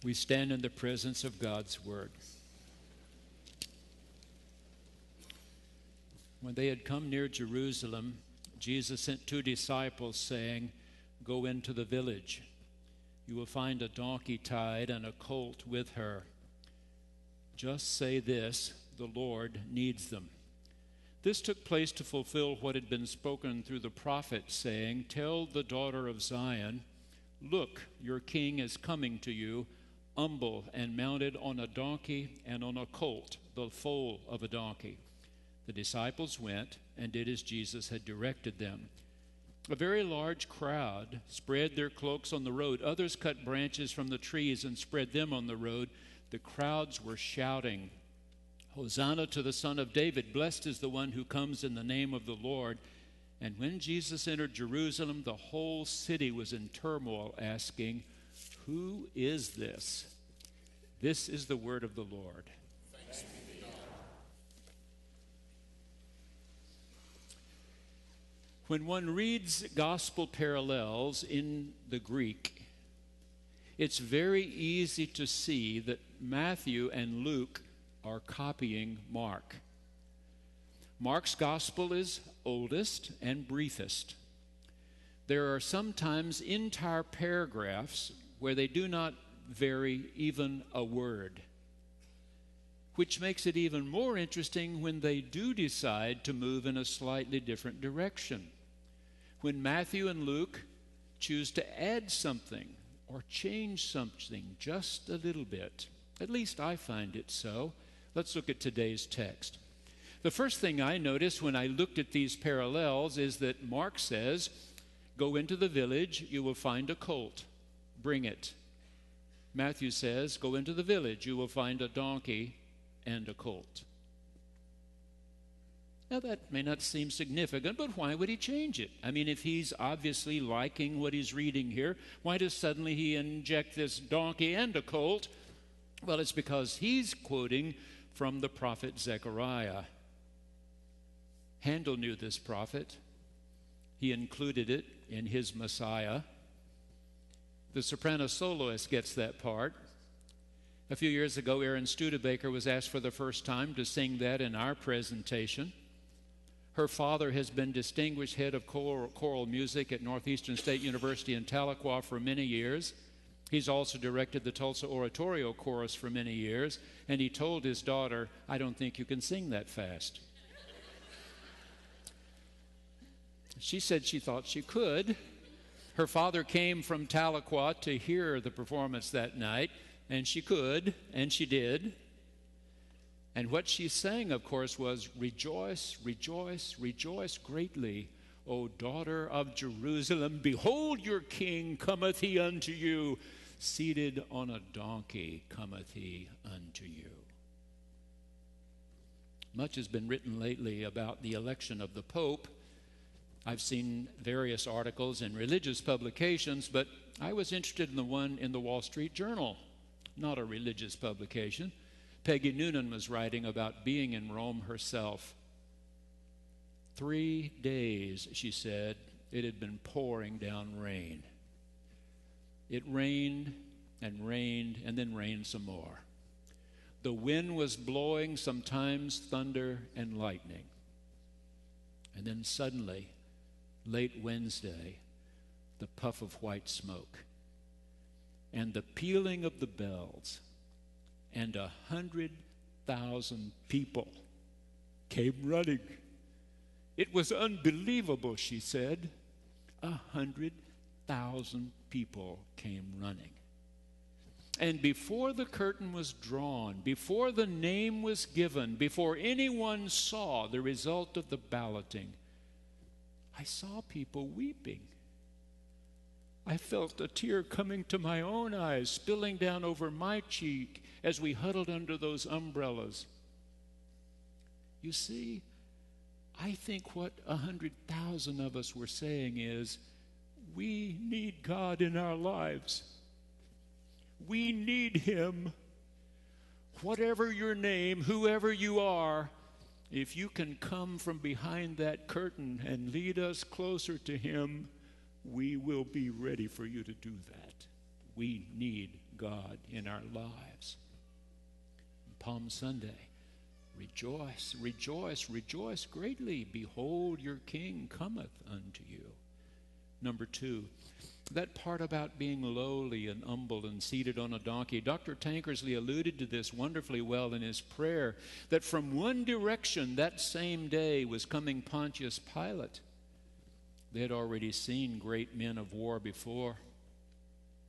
We stand in the presence of God's Word. When they had come near Jerusalem, Jesus sent 2 disciples, saying, "Go into the village. You will find a donkey tied and a colt with her. Just say this, the Lord needs them." This took place to fulfill what had been spoken through the prophet, saying, "Tell the daughter of Zion, look, your king is coming to you, humble and mounted on a donkey and on a colt, the foal of a donkey." The disciples went and did as Jesus had directed them. A very large crowd spread their cloaks on the road. Others cut branches from the trees and spread them on the road. The crowds were shouting, "Hosanna to the Son of David! Blessed is the one who comes in the name of the Lord." And when Jesus entered Jerusalem, the whole city was in turmoil, asking, "Who is this?" This is the word of the Lord. Thanks be to God. When one reads gospel parallels in the Greek, it's very easy to see that Matthew and Luke are copying Mark. Mark's gospel is oldest and briefest. There are sometimes entire paragraphs where they do not vary even a word, which makes it even more interesting when they do decide to move in a slightly different direction. When Matthew and Luke choose to add something or change something just a little bit. At least I find it so. Let's look at today's text. The first thing I noticed when I looked at these parallels is that Mark says, "Go into the village, you will find a colt. Bring it." Matthew says, "Go into the village, you will find a donkey and a colt." Now that may not seem significant, but why would he change it? I mean, if he's obviously liking what he's reading here, why does suddenly he inject this donkey and a colt? Well, it's because he's quoting from the prophet Zechariah. Handel knew this prophet. He included it in his Messiah. The soprano soloist gets that part. A few years ago, Aaron Studebaker was asked for the first time to sing that in our presentation. Her father has been distinguished head of choral music at Northeastern State University in Tahlequah for many years. He's also directed the Tulsa Oratorio Chorus for many years, and he told his daughter, "I don't think you can sing that fast." She said she thought she could. Her father came from Tahlequah to hear the performance that night, and she could, and she did. And what she sang, of course, was, "Rejoice, rejoice, rejoice greatly, O daughter of Jerusalem. Behold, your king cometh he unto you. Seated on a donkey cometh he unto you." Much has been written lately about the election of the Pope. I've seen various articles in religious publications, but I was interested in the one in the Wall Street Journal, not a religious publication. Peggy Noonan was writing about being in Rome herself. 3 days, she said, it had been pouring down rain. It rained and rained and then rained some more. The wind was blowing, sometimes thunder and lightning. And then suddenly, late Wednesday, the puff of white smoke and the pealing of the bells, and 100,000 people came running. It was unbelievable, she said. 100,000 people came running. And before the curtain was drawn, before the name was given, before anyone saw the result of the balloting, I saw people weeping. I felt a tear coming to my own eyes, spilling down over my cheek as we huddled under those umbrellas. You see, I think what 100,000 of us were saying is, we need God in our lives. We need Him. Whatever your name, whoever you are, if you can come from behind that curtain and lead us closer to Him, we will be ready for you to do that. We need God in our lives. Palm Sunday, rejoice, rejoice, rejoice greatly. Behold, your King cometh unto you. Number 2, that part about being lowly and humble and seated on a donkey. Dr. Tankersley alluded to this wonderfully well in his prayer, that from one direction that same day was coming Pontius Pilate. They had already seen great men of war before.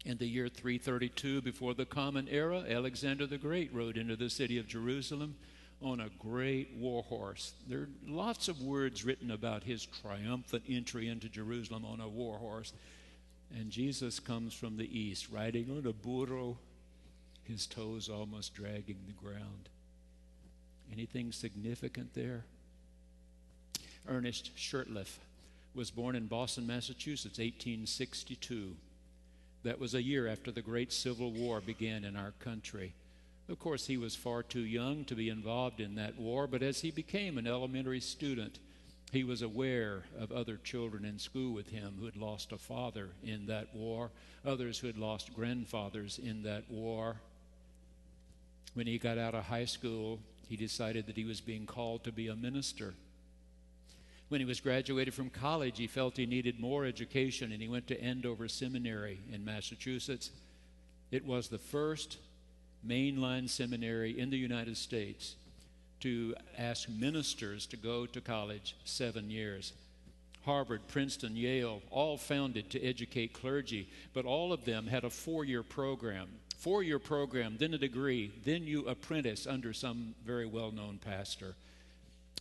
In the year 332 before the Common Era, Alexander the Great rode into the city of Jerusalem on a great war horse. There are lots of words written about his triumphant entry into Jerusalem on a war horse. And Jesus comes from the east, riding on a burro, his toes almost dragging the ground. Anything significant there? Ernest Shurtleff was born in Boston, Massachusetts, 1862. That was a year after the great Civil War began in our country. Of course, he was far too young to be involved in that war, but as he became an elementary student, he was aware of other children in school with him who had lost a father in that war, others who had lost grandfathers in that war. When he got out of high school, he decided that he was being called to be a minister. When he was graduated from college, he felt he needed more education, and he went to Andover Seminary in Massachusetts. It was the first mainline seminary in the United States to ask ministers to go to college 7 years. Harvard, Princeton, Yale, all founded to educate clergy, but all of them had a 4-year program. 4-year program, then a degree, then you apprentice under some very well-known pastor.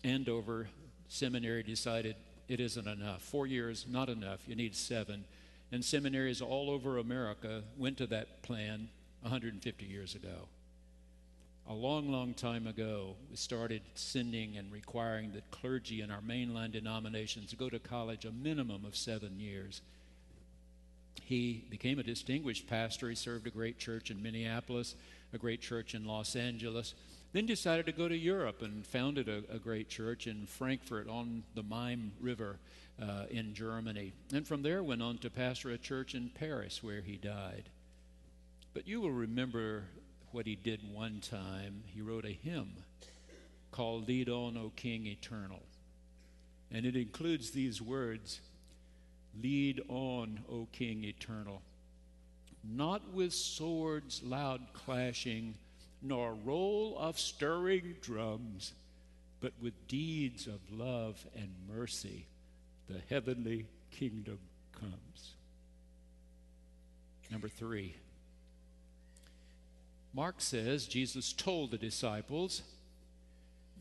Andover Seminary decided it isn't enough. 4 years, not enough. You need 7. And seminaries all over America went to that plan 150 years ago. A long, long time ago, we started sending and requiring that clergy in our mainline denominations go to college a minimum of 7 years. He became a distinguished pastor. He served a great church in Minneapolis, a great church in Los Angeles, then decided to go to Europe and founded a great church in Frankfurt on the Main River in Germany. And from there went on to pastor a church in Paris where he died. But you will remember what he did one time. He wrote a hymn called Lead On, O King Eternal. And it includes these words, Lead on, O King Eternal, not with swords loud clashing, nor roll of stirring drums, but with deeds of love and mercy, the heavenly kingdom comes. Number 3. Mark says Jesus told the disciples.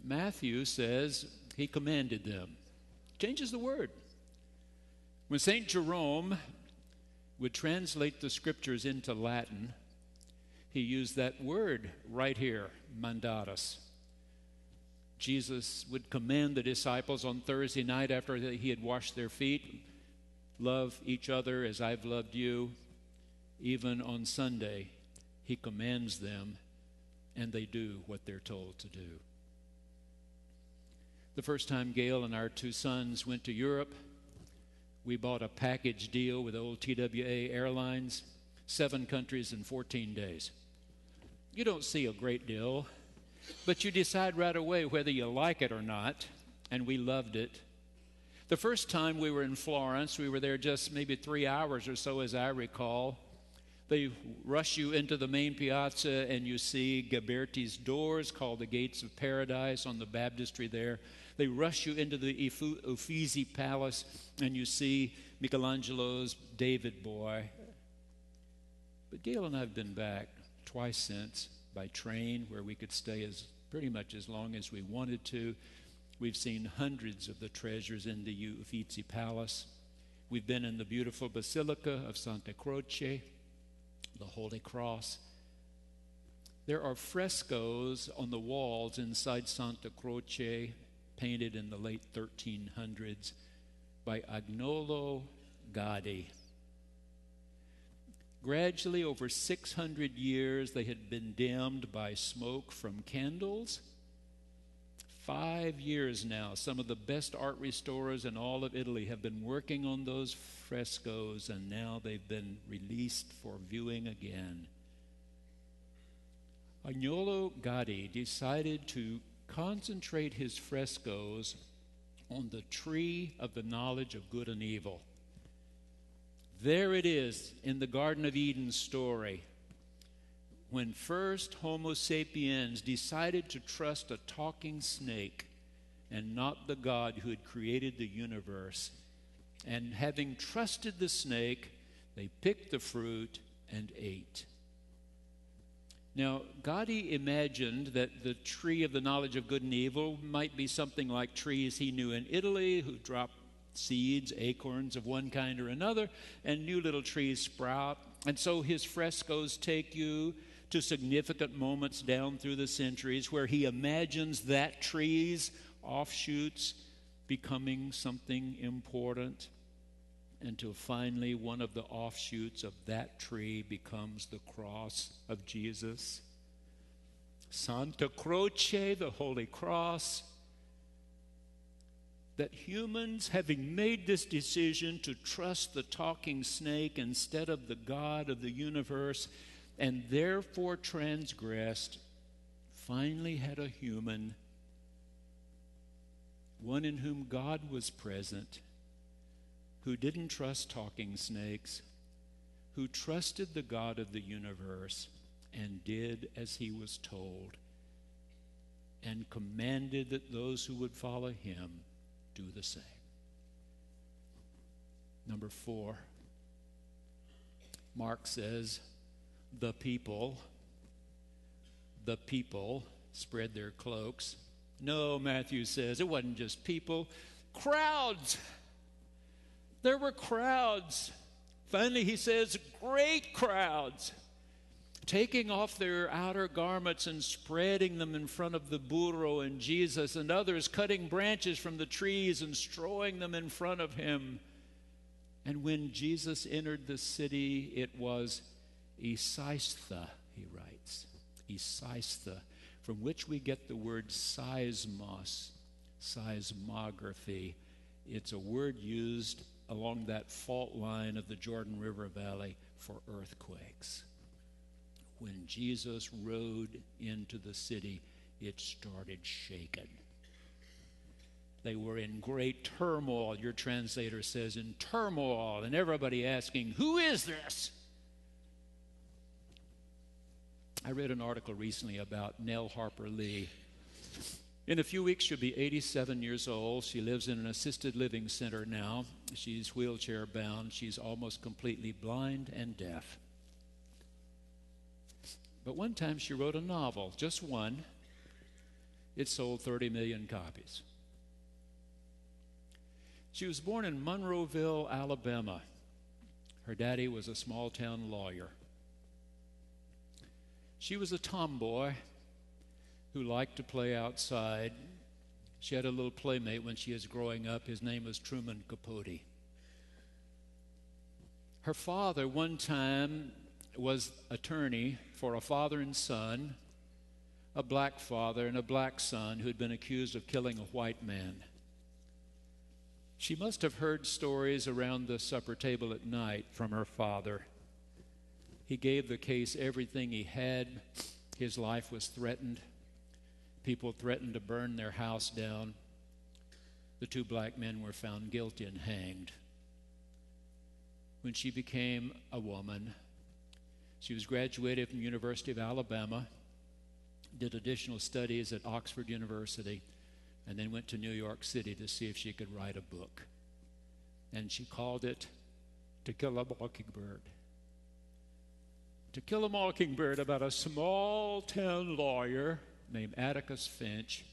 Matthew says he commanded them. Changes the word. When St. Jerome would translate the scriptures into Latin, he used that word right here, mandatus. Jesus would command the disciples on Thursday night after he had washed their feet, love each other as I've loved you. Even on Sunday, he commands them, and they do what they're told to do. The first time Gail and our 2 sons went to Europe, we bought a package deal with old TWA Airlines, 7 countries in 14 days. You don't see a great deal, but you decide right away whether you like it or not, and we loved it. The first time we were in Florence, we were there just maybe 3 hours or so, as I recall. They rush you into the main piazza, and you see Ghiberti's doors, called the Gates of Paradise, on the baptistry there. They rush you into the Uffizi Palace, and you see Michelangelo's David Boy. But Gail and I have been back twice since by train, where we could stay pretty much as long as we wanted to. We've seen hundreds of the treasures in the Uffizi Palace. We've been in the beautiful Basilica of Santa Croce, the Holy Cross. There are frescoes on the walls inside Santa Croce, painted in the late 1300s by Agnolo Gaddi. Gradually, over 600 years, they had been dimmed by smoke from candles. 5 years now, some of the best art restorers in all of Italy have been working on those frescoes, and now they've been released for viewing again. Agnolo Gaddi decided to concentrate his frescoes on the tree of the knowledge of good and evil. There it is in the Garden of Eden story, when first Homo sapiens decided to trust a talking snake and not the God who had created the universe. And having trusted the snake, they picked the fruit and ate. Now, Gaddi imagined that the tree of the knowledge of good and evil might be something like trees he knew in Italy, who dropped seeds, acorns of one kind or another, and new little trees sprout. And so his frescoes take you to significant moments down through the centuries where he imagines that tree's offshoots becoming something important, until finally one of the offshoots of that tree becomes the cross of Jesus. Santa Croce, the Holy Cross. That humans, having made this decision to trust the talking snake instead of the God of the universe, and therefore transgressed, finally had a human, one in whom God was present, who didn't trust talking snakes, who trusted the God of the universe and did as he was told, and commanded that those who would follow him do the same. Number 4, Mark says, the people spread their cloaks. No, Matthew says, it wasn't just people, crowds. There were crowds. Finally, he says, great crowds, taking off their outer garments and spreading them in front of the burro and Jesus, and others cutting branches from the trees and strewing them in front of him. And when Jesus entered the city, it was Eisistha, he writes. Eisistha, from which we get the word seismos, seismography. It's a word used along that fault line of the Jordan River Valley for earthquakes. When Jesus rode into the city, it started shaking. They were in great turmoil, your translator says, in turmoil, and everybody asking, who is this? I read an article recently about Nell Harper Lee. In a few weeks, she'll be 87 years old. She lives in an assisted living center now. She's wheelchair bound. She's almost completely blind and deaf. But one time she wrote a novel, just one. It sold 30 million copies. She was born in Monroeville, Alabama. Her daddy was a small-town lawyer. She was a tomboy who liked to play outside. She had a little playmate when she was growing up. His name was Truman Capote. Her father one time was attorney for a father and son, a black father and a black son who had been accused of killing a white man. She must have heard stories around the supper table at night from her father. He gave the case everything he had. His life was threatened. People threatened to burn their house down. The 2 black men were found guilty and hanged. When she became a woman, she was graduated from the University of Alabama, did additional studies at Oxford University, and then went to New York City to see if she could write a book. And she called it To Kill a Mockingbird. To Kill a Mockingbird, about a small-town lawyer named Atticus Finch,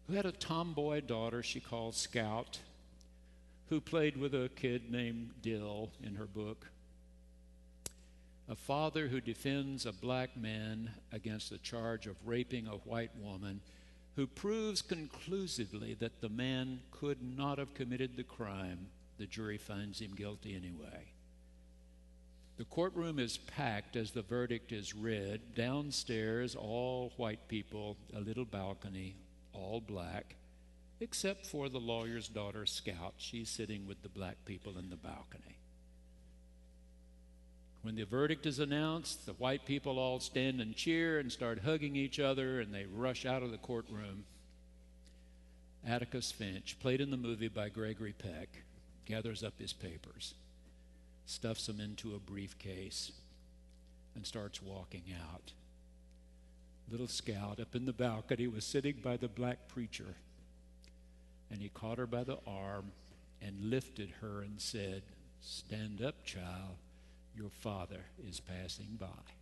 who had a tomboy daughter she called Scout, who played with a kid named Dill in her book. A father who defends a black man against the charge of raping a white woman, who proves conclusively that the man could not have committed the crime. The jury finds him guilty anyway. The courtroom is packed as the verdict is read. Downstairs, all white people, a little balcony, all black, except for the lawyer's daughter, Scout. She's sitting with the black people in the balcony. When the verdict is announced, the white people all stand and cheer and start hugging each other, and they rush out of the courtroom. Atticus Finch, played in the movie by Gregory Peck, gathers up his papers, stuffs them into a briefcase, and starts walking out. Little Scout up in the balcony was sitting by the black preacher, and he caught her by the arm and lifted her and said, "Stand up, child. Your father is passing by."